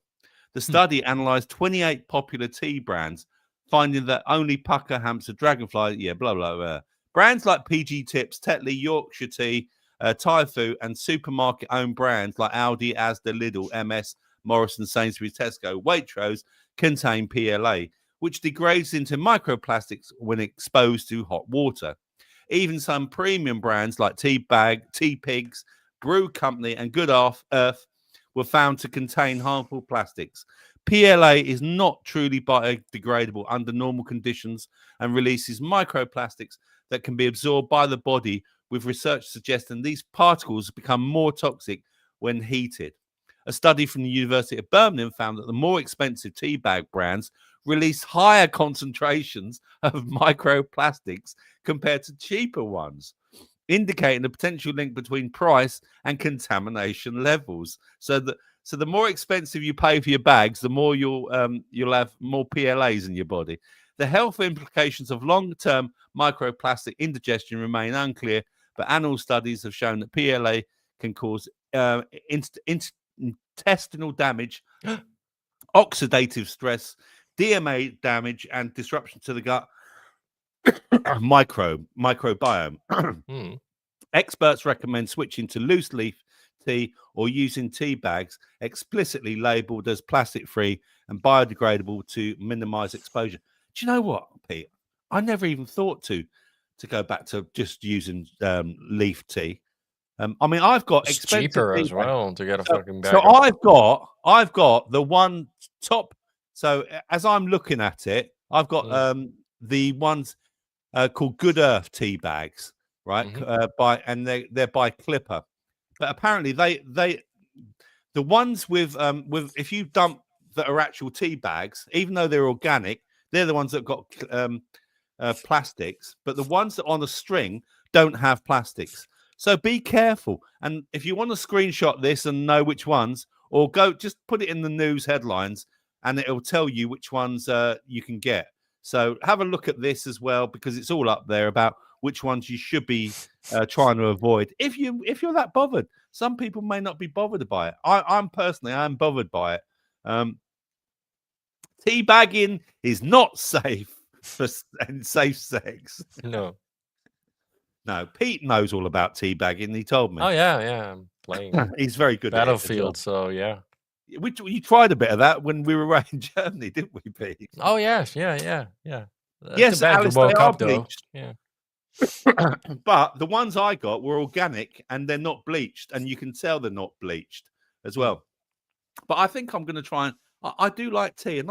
The study analysed 28 popular tea brands, finding that only Pucker, Hampstead, Dragonfly, blah, blah, blah. Brands like PG Tips, Tetley, Yorkshire Tea, Typhoo, and supermarket-owned brands like Aldi, Asda, Lidl, MS, Morrison, Sainsbury's, Tesco, Waitrose contain PLA, which degrades into microplastics when exposed to hot water. Even some premium brands like Tea Pigs, Brew Company, and Good Earth were found to contain harmful plastics. PLA is not truly biodegradable under normal conditions and releases microplastics that can be absorbed by the body, with research suggesting these particles become more toxic when heated. A study from the University of Birmingham found that the more expensive tea bag brands release higher concentrations of microplastics compared to cheaper ones, indicating a potential link between price and contamination levels. So the more expensive you pay for your bags, the more you'll have more PLAs in your body. The health implications of long-term microplastic indigestion remain unclear, but animal studies have shown that PLA can cause intestinal damage, oxidative stress, DMA damage, and disruption to the gut microbiome. Experts recommend switching to loose leaf tea or using tea bags explicitly labeled as plastic-free and biodegradable to minimize exposure. Do you know what, Pete? I never even thought to go back to just using leaf tea. I mean, I've got it's expensive cheaper as tea well to get a fucking bag. So I've got the one top. So as I'm looking at it, I've got the ones called Good Earth tea bags, right? They're by Clipper, but apparently the ones with if you dump that are actual tea bags, even though they're organic, they're the ones that got plastics, but the ones that are on a string don't have plastics. So be careful. And if you want to screenshot this and know which ones, or just put it in the news headlines, and it'll tell you which ones you can get. So have a look at this as well, because it's all up there about which ones you should be trying to avoid. If you're that bothered, some people may not be bothered by it. I'm bothered by it. Teabagging is not safe for safe sex. No. No, Pete knows all about teabagging. He told me. Oh yeah, I'm playing. He's very good Battlefield, at it well. so yeah. We tried a bit of that when we were away in Germany, didn't we, Pete? Oh yes, yeah. Yes, too bad Alice, you woke they are up though. bleached. Yeah. But the ones I got were organic and they're not bleached, and you can tell they're not bleached as well. But I think I'm going to try and I do like tea, and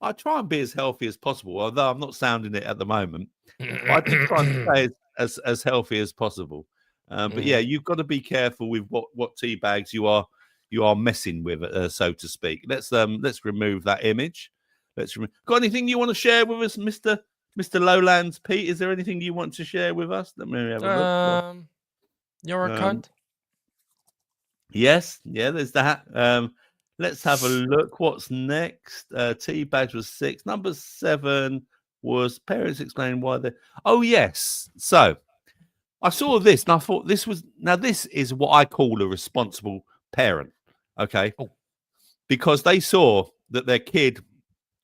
I try and be as healthy as possible, although I'm not sounding it at the moment. I do try and stay as healthy as possible. But yeah, you've got to be careful with what tea bags you are messing with, so to speak. Let's remove that image. Got anything you want to share with us, Mr. Lowlands Pete? Is there anything you want to share with us? Let me have a look. You're a cunt. Yes, yeah, there's that. Let's have a look. What's next? Tea bags was 6. Number 7 was parents explaining why they. Oh yes. So I saw this and I thought this is what I call a responsible parent. Okay, because they saw that their kid,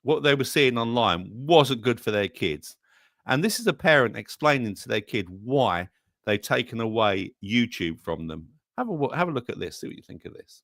what they were seeing online, wasn't good for their kids, and this is a parent explaining to their kid why they've taken away YouTube from them. Have a look at this. See what you think of this.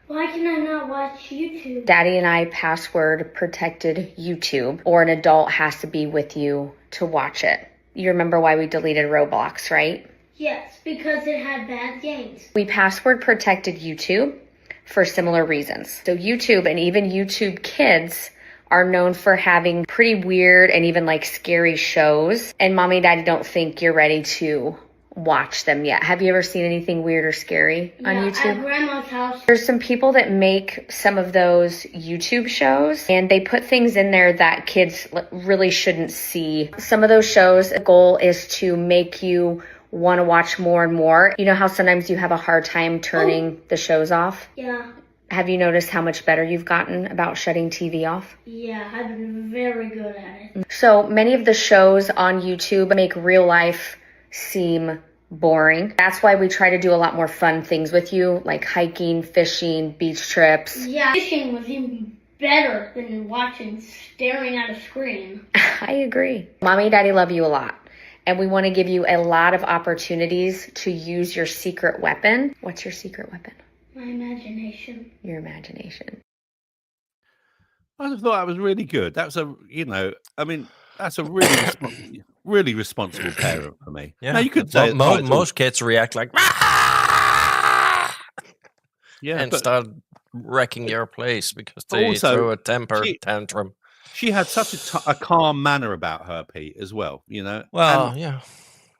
Why can I not watch YouTube? Daddy and I password protected YouTube, or an adult has to be with you to watch it. You remember why we deleted Roblox, right? Yes, because it had bad games. We password protected YouTube for similar reasons. So YouTube and even YouTube Kids are known for having pretty weird and even like scary shows. And mommy and daddy don't think you're ready to watch them yet. Have you ever seen anything weird or scary on YouTube? At grandma's house. There's some people that make some of those YouTube shows and they put things in there that kids really shouldn't see. Some of those shows, the goal is to make you want to watch more and more. You know how sometimes you have a hard time turning the shows off? Yeah. Have you noticed how much better you've gotten about shutting TV off? Yeah, I've been very good at it. So many of the shows on YouTube make real life seem boring. That's why we try to do a lot more fun things with you, like hiking, fishing, beach trips. Yeah, fishing was even better than staring at a screen. I agree. Mommy and daddy love you a lot. And we want to give you a lot of opportunities to use your secret weapon. What's your secret weapon? My imagination. Your imagination. I just thought that was really good. That's that's a really responsible parent for me. Yeah. Now you could say most kids react like and start wrecking your place because they throw a tantrum. She had such a calm manner about her, Pete, as well. You know. Well, yeah.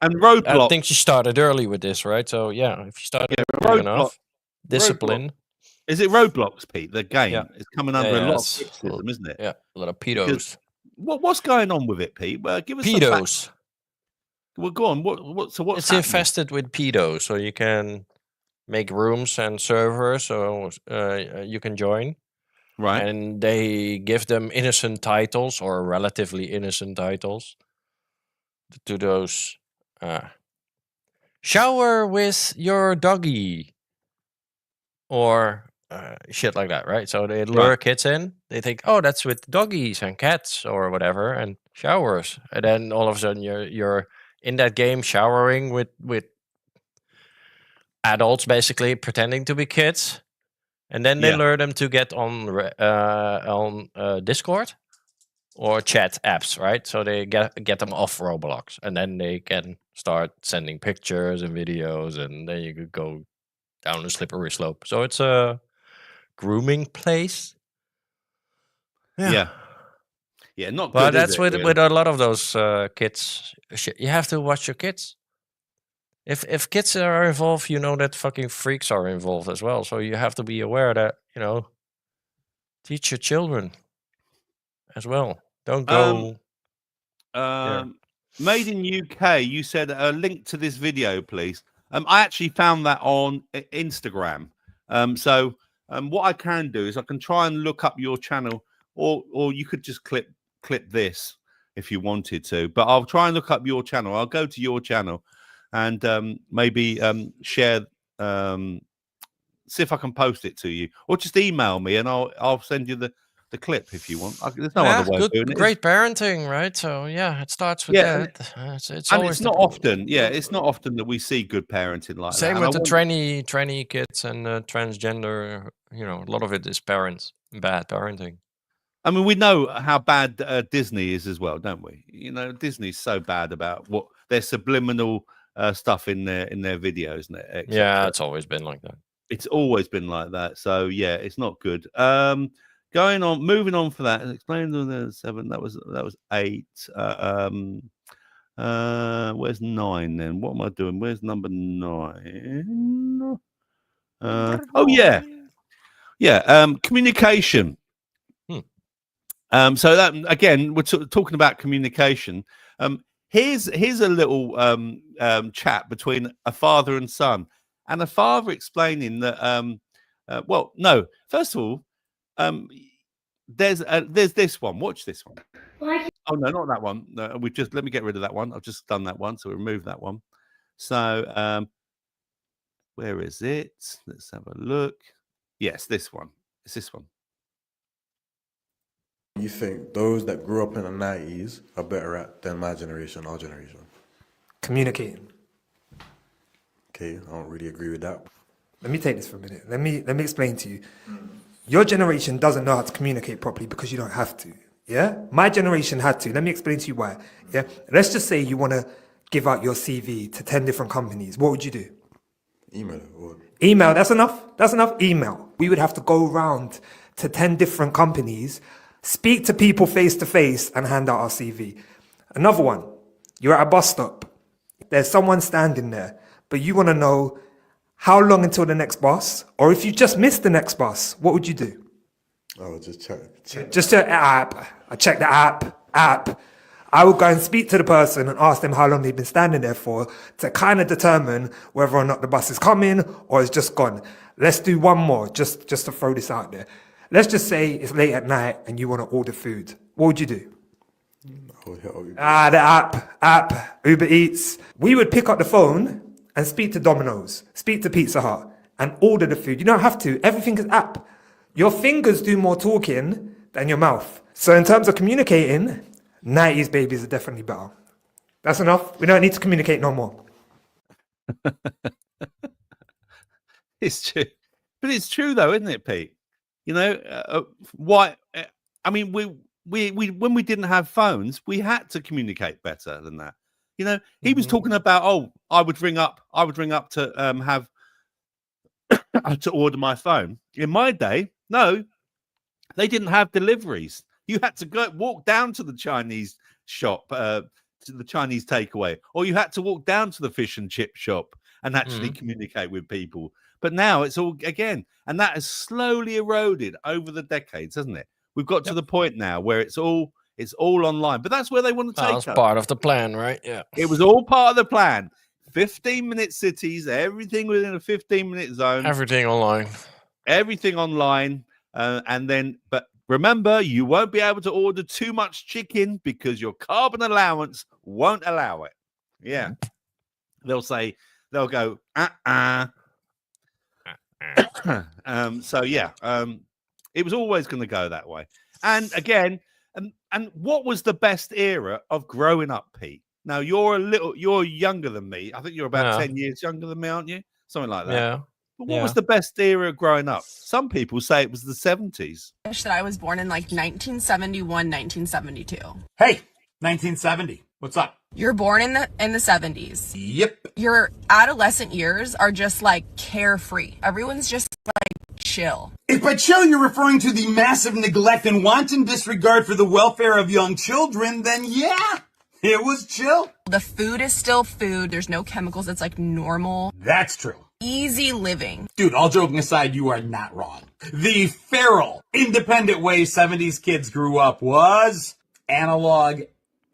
And Roadblock. I think she started early with this, right? So yeah, if you started early enough, discipline. Is it Roblox, Pete? The game is coming under a lot of criticism, criticism, isn't it? Yeah, a lot of pedos. What's going on with it, Pete? Give us pedos. Well, go on. What's it's infested with pedos, so you can make rooms and servers, so you can join. Right. And they give them innocent titles or relatively innocent titles to those shower with your doggy or shit like that, right? So they lure kids in. They think, oh, that's with doggies and cats or whatever, and showers. And then all of a sudden you're in that game showering with adults, basically pretending to be kids. And then they lure them to get on Discord or chat apps, right? So they get them off Roblox, and then they can start sending pictures and videos, and then you could go down a slippery slope. So it's a grooming place. Yeah, not good. But that's with a lot of those kids. You have to watch your kids. If kids are involved, you know that fucking freaks are involved as well. So you have to be aware that, teach your children as well. Don't go. Made in UK, you said a link to this video, please. I actually found that on Instagram. So what I can do is I can try and look up your channel, or you could just clip this. if you wanted to. But I'll try and look up your channel. I'll go to your channel and maybe share. See if I can post it to you, or just email me and I'll send you the clip if you want. There's no other way of doing it. Great parenting, right? So yeah, it starts with that. It's and always it's not often. Yeah, it's not often that we see good parenting like that. Same with the tranny kids and transgender. You know, a lot of it is parents bad parenting. I mean, we know how bad Disney is as well, don't we? You know, Disney's so bad about what their subliminal stuff in their videos. And yeah, it's always been like that. It's always been like that. So yeah, it's not good. Moving on for that. Explain the 7. That was 8. Where's 9 then? What am I doing? Where's number 9? Oh yeah. Communication. So that again, we're talking about communication. Here's a little chat between a father and son, and a father explaining that. First of all, there's this one. Watch this one. Oh no, not that one. No, let me get rid of that one. I've just done that one, so we remove that one. So where is it? Let's have a look. Yes, this one. It's this one. You think those that grew up in the 90s are better at than my generation, our generation? Communicating. Okay, I don't really agree with that. Let me take this for a minute. Let me explain to you. Your generation doesn't know how to communicate properly because you don't have to. Yeah? My generation had to. Let me explain to you why. Yeah? Let's just say you want to give out your CV to 10 different companies. What would you do? Email. Email, that's enough. That's enough. Email. We would have to go around to 10 different companies, speak to people face to face, and hand out our CV. Another one. You're at a bus stop. There's someone standing there, but you want to know how long until the next bus, or if you just missed the next bus, what would you do? Oh, just check. Just check the app. I check the app. I would go and speak to the person and ask them how long they've been standing there for to kind of determine whether or not the bus is coming or it's just gone. Let's do one more, just to throw this out there. Let's just say it's late at night and you want to order food. What would you do? The app, Uber Eats. We would pick up the phone and speak to Domino's, speak to Pizza Hut, and order the food. You don't have to. Everything is app. Your fingers do more talking than your mouth. So in terms of communicating, 90s babies are definitely better. That's enough. We don't need to communicate no more. It's true. But it's true though, isn't it, Pete? You know, why? I mean, we when we didn't have phones, we had to communicate better than that. You know, he was talking about, I would ring up to have to order my phone. In my day, no, they didn't have deliveries. You had to walk down to the Chinese shop, to the Chinese takeaway, or you had to walk down to the fish and chip shop and actually communicate with people. But now it's all again, and that has slowly eroded over the decades, hasn't it? We've got to the point now where it's all online, but that's where they want to take us. That's part of the plan, right? Yeah. It was all part of the plan. 15-minute cities, everything within a 15-minute zone. Everything online. Everything online. But remember, you won't be able to order too much chicken because your carbon allowance won't allow it. Yeah. They'll go, it was always going to go that way. And again, and what was the best era of growing up, Pete? Now you're younger than me. I think you're about 10 years younger than me, aren't you? Something like that. Yeah. But what was the best era of growing up? Some people say it was the 70s. That I was born in like 1971, 1972. Hey, 1970. What's up? You're born in the 70s. Yep. Your adolescent years are just like carefree. Everyone's just like chill. If by chill you're referring to the massive neglect and wanton disregard for the welfare of young children, then yeah, it was chill. The food is still food. There's no chemicals. It's like normal. That's true. Easy living. Dude, all joking aside, you are not wrong. The feral, independent way 70s kids grew up was analog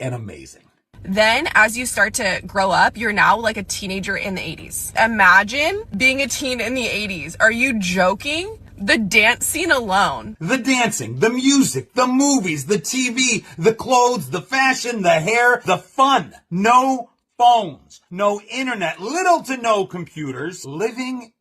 and amazing. Then as you start to grow up, you're now like a teenager in the 80s. Imagine being a teen in the 80s. Are you joking? The dance scene alone. The dancing, the music, the movies, the TV, the clothes, the fashion, the hair, the fun. No phones, no internet, little to no computers. Living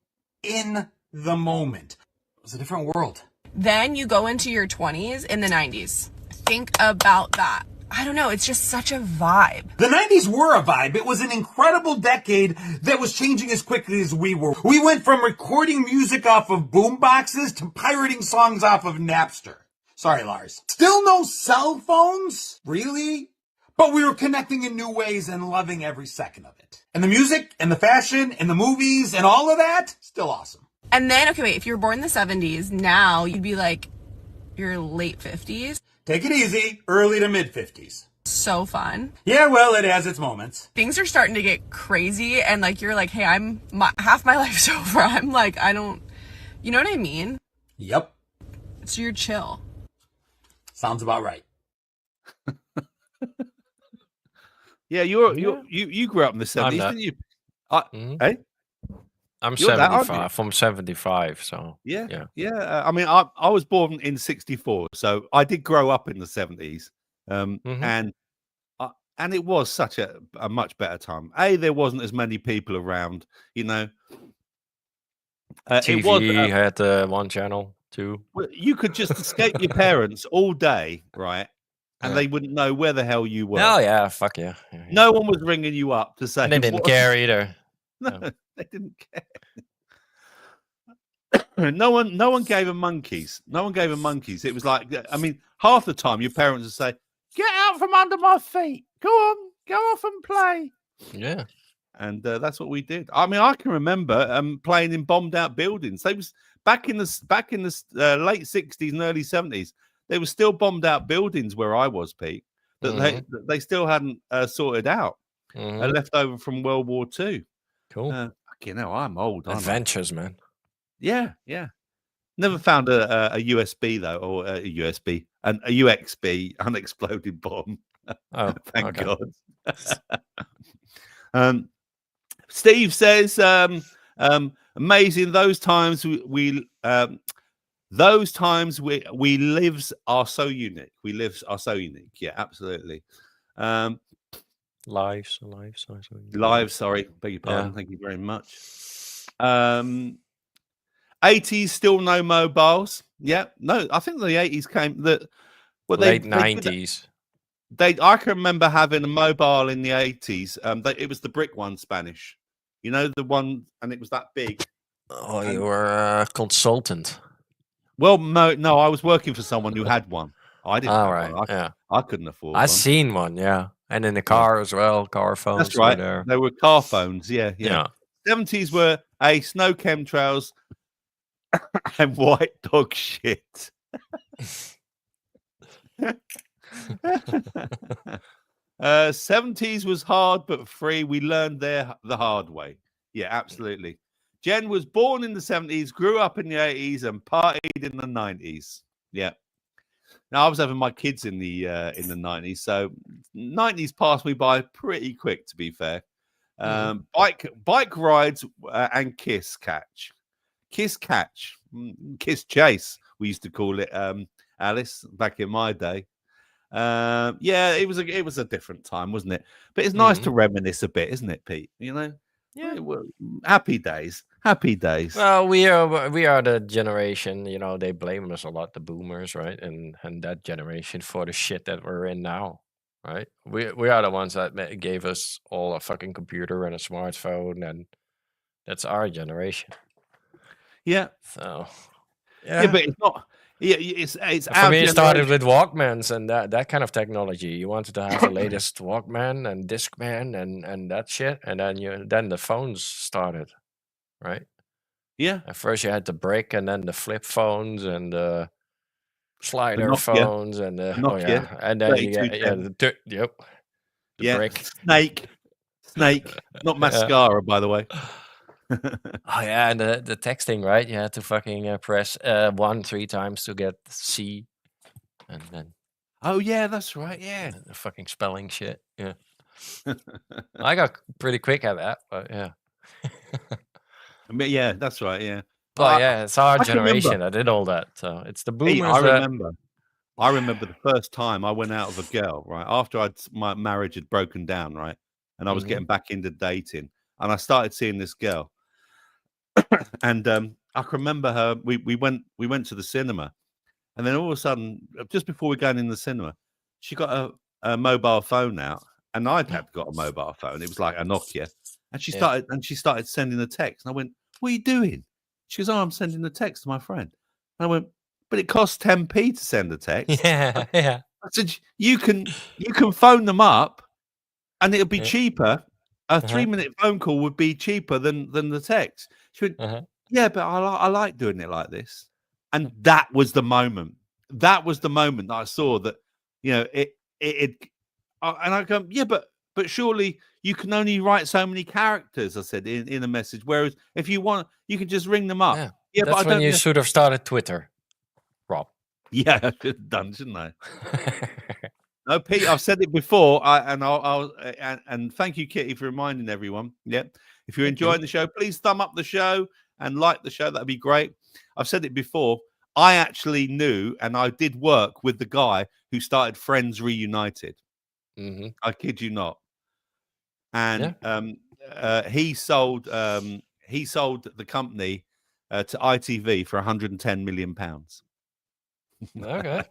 in the moment. It was a different world. Then you go into your 20s in the 90s. Think about that. I don't know, it's just such a vibe. The 90s were a vibe. It was an incredible decade that was changing as quickly as we were. We went from recording music off of boomboxes to pirating songs off of Napster. Sorry, Lars. Still no cell phones? Really? But we were connecting in new ways and loving every second of it. And the music, and the fashion, and the movies, and all of that, still awesome. And then, okay, wait, if you were born in the 70s, now you'd be like your late 50s. Take it easy, early to mid-50s. So fun. Yeah, well, it has its moments. Things are starting to get crazy, and like you're like, hey, half my life's over. I'm like, I don't, you know what I mean? Yep. So you're chill. Sounds about right. Yeah, you grew up in the 70s, didn't you? Hey? I'm 75, from 75, so yeah. I mean, I was born in 64, so I did grow up in the 70s, and it was such a much better time. There wasn't as many people around, you know. TV had one channel, too. You could just escape your parents all day, right? And they wouldn't know where the hell you were. Oh yeah, fuck yeah. No one was ringing you up to say. And they didn't care either. No, they didn't care. No one gave them monkeys. No one gave them monkeys. It was like, I mean, half the time your parents would say, "Get out from under my feet. Go on, go off and play." Yeah. And that's what we did. I mean, I can remember playing in bombed out buildings. They was back in the late 60s and early 70s. There were still bombed out buildings where I was, Pete, that they still hadn't sorted out. Left over from World War II. Cool. You know, I'm old. Adventures, man. Yeah. Never found a USB though, or a USB, and a UXB, unexploded bomb. Oh, thank God. Steve says, amazing. Those times we lives are so unique. We lives are so unique. Yeah, absolutely. Lives. Sorry, beg your pardon. Thank you very much. 80s, still no mobiles. Yeah, no, I think the 80s came late 90s. I can remember having a mobile in the 80s. It was the brick one, Spanish. You know, the one, and it was that big. Oh, you were a consultant. Well, no, I was working for someone who had one. I didn't. All right, I couldn't afford. I seen one, yeah, and in the car as well. Car phones. That's right. There. They were car phones. Yeah. 70s were snow chemtrails and white dog shit. 70s was hard but free. We learned there the hard way. Yeah, absolutely. Jen was born in the 70s, grew up in the 80s, and partied in the 90s. Yeah. Now I was having my kids in the 90s, so 90s passed me by pretty quick, to be fair. Bike rides and kiss catch, kiss chase. We used to call it, Alice, back in my day. Yeah, it was a different time, wasn't it? But it's nice to reminisce a bit, isn't it, Pete? You know. Yeah, well, happy days. Well, we are the generation, you know, they blame us a lot, the boomers, right? And that generation for the shit that we're in now, right? We are the ones that gave us all a fucking computer and a smartphone, and that's our generation. Yeah. So, yeah, but it's not. Yeah, it's for me. It started with Walkmans and that kind of technology. You wanted to have the latest Walkman and Discman and that shit, and then the phones started, right? Yeah. At first you had the brick, and then the flip phones and the slider phones, and the Nokia. And then you get the brick. Snake, not mascara, by the way. Oh yeah, and the texting, right? You had to fucking press 1 3 times to get C, and then. Oh yeah, that's right. Yeah, the fucking spelling shit. Yeah, I got pretty quick at that, but yeah. Yeah, that's right. Yeah, But yeah, it's our generation that did all that. So it's the boomers. I remember the first time I went out with a girl, right? After my marriage had broken down, right? And I was getting back into dating. And I started seeing this girl. And I can remember her. We went to the cinema. And then all of a sudden, just before we going in the cinema, she got a mobile phone out. And I'd got a mobile phone. It was like a Nokia. And she started sending a text. And I went, "What are you doing?" She goes, "Oh, I'm sending a text to my friend." And I went, "But it costs 10p to send a text." Yeah. I said, you can phone them up and it'll be cheaper. A 3-minute phone call would be cheaper than the text. She went, "Yeah, but I like doing it like this." And that was the moment. That was the moment that I saw that, and I go, "Yeah, but surely you can only write so many characters," I said, in a message. Whereas if you want, you can just ring them up. Yeah, that's when you should have started Twitter, Rob. Yeah, I should have done, shouldn't I? No, Pete, I've said it before, and thank you, Kitty, for reminding everyone. Yep. If you're enjoying the show, please thumb up the show and like the show. That'd be great. I've said it before. I actually knew, and I did work with the guy who started Friends Reunited. I kid you not. And he sold the company to ITV for £110 million. Okay.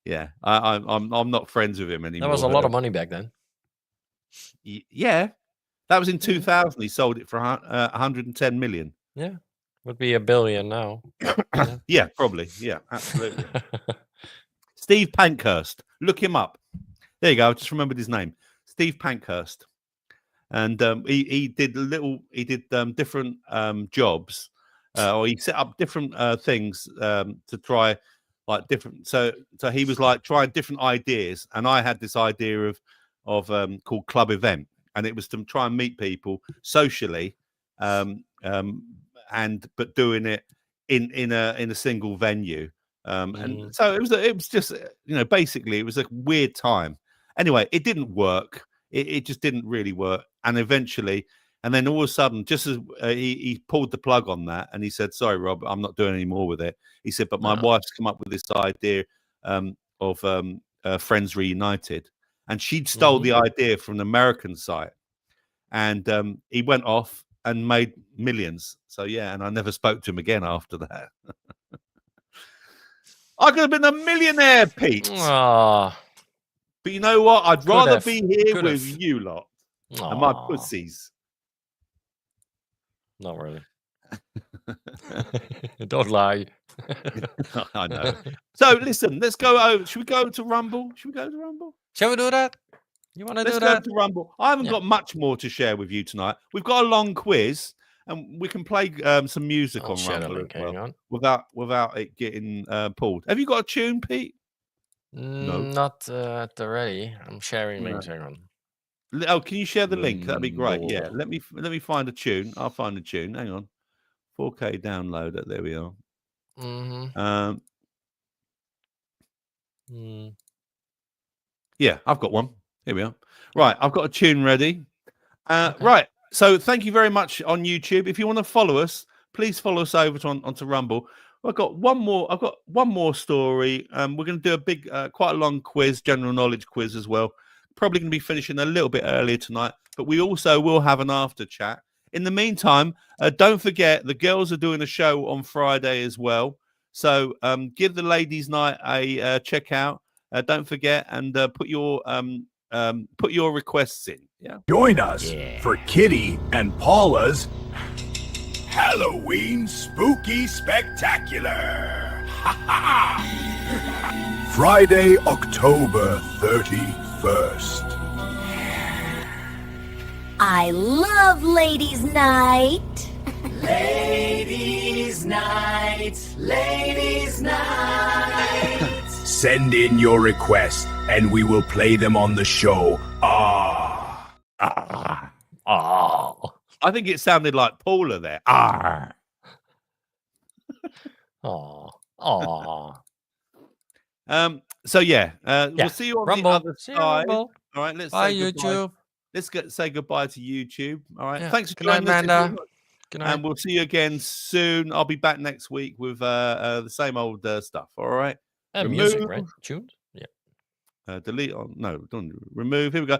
Yeah, I'm not friends with him anymore. That was a lot of money back then. Yeah, that was in 2000. He sold it for 110 million. Yeah, would be $1 billion now. Yeah, probably. Yeah, absolutely. Steve Pankhurst, look him up. There you go. I just remembered his name, Steve Pankhurst, and he did different jobs, or he set up different things to try. Like different, so he was like trying different ideas, and I had this idea of called Club Event, and it was to try and meet people socially, but doing it in a single venue, and so it was just basically it was a weird time. Anyway, it didn't work. It just didn't really work, and eventually. And then all of a sudden, just as he pulled the plug on that, and he said, "Sorry, Rob, I'm not doing any more with it." He said, "But my wife's come up with this idea of Friends Reunited," and she'd stole the idea from an American site, and he went off and made millions. So yeah, and I never spoke to him again after that. I could have been a millionaire, Pete. But you know what? I'd rather be here with you lot and my pussies. Not really. Don't lie. I know. So listen, let's go over. Should we go to Rumble? Shall we do that? You want to do that? Let's go to Rumble. I haven't got much more to share with you tonight. We've got a long quiz, and we can play some music on Rumble as well, without it getting pulled. Have you got a tune, Pete? No, not at the ready. I'm sharing links. Hang on. Oh, can you share the link? That'd be great. Yeah, let me find a tune. I'll find a tune. Hang on, 4K downloader. There we are. Yeah, I've got one. Here we are. Right, I've got a tune ready. Right. So thank you very much on YouTube. If you want to follow us, please follow us over onto Rumble. I've got one more story. We're going to do a big, quite a long quiz, general knowledge quiz as well. Probably going to be finishing a little bit earlier tonight, but we also will have an after chat. In the meantime, don't forget the girls are doing a show on Friday as well. So give the ladies' night a check out. Don't forget and put your requests in. Yeah. Join us for Kitty and Paula's Halloween Spooky Spectacular. Friday, October 31st. I love Ladies' Night. Ladies' Night. Ladies' Night. Send in your request and we will play them on the show. I think it sounded like Paula there. So yeah, we'll see you on Rumble. the other side. All right, let's bye, say goodbye. YouTube. Let's say goodbye to YouTube. All right, Yeah. thanks for Good night, joining us. Amanda. Good night. And we'll see you again soon. I'll be back next week with the same old stuff. All right. Music, right? Tunes? Yeah. Delete on. No, don't remove. Here we go.